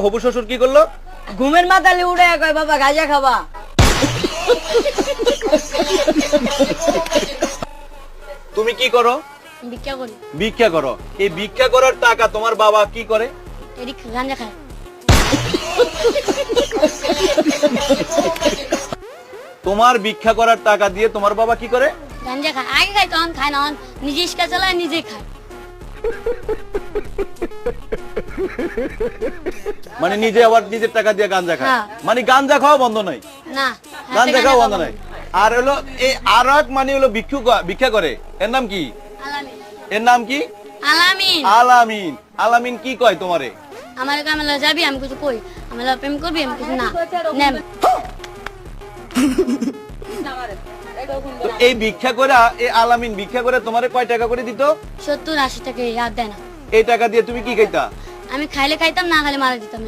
হবু শ্বশুর কি করলো? ঘুমের মাথালে উড়ে কয় বাবা গাঁজা খাবা। তুমি কি করো? ভিক্ষা করি। ভিক্ষা করো। এই ভিক্ষা করার টাকা তোমার বাবা কি করে? এদিক গাঁজা খায়। তোমার ভিক্ষা করার টাকা দিয়ে তোমার বাবা কি করে? গাঁজা খায়। আগে খায় তখন খায় না, নিজে ইস্কা চালায় নিজে খায়। মানে নিজে আবার নিজের টাকা দিয়ে গাঞ্জা খায়। হ্যাঁ। মানে গাঞ্জা খাওয়া বন্ধ নাই? না গাঞ্জা খাওয়া বন্ধ নাই। আর হলো এই আর এক মানে হলো ভিক্ষা করে, এর নাম কি? আলামিন। এর নাম কি? আলামিন। আলামিন। আলামিন কি কয় তোমারে? আমার কামলা যাবি, আমি কিছু কই, আমি প্রেম করবি, আমি কিছু না নেম। তো এই ভিক্ষা করে, এই আলামিন ভিক্ষা করে তোমারে কয় টাকা করে দিত? 70-80 টাকা ইয়াদ দেয় না। এই টাকা দিয়ে তুমি কি খাইতা? আমি খাইলে খাইতাম, না খাইলে মারা দিতাম।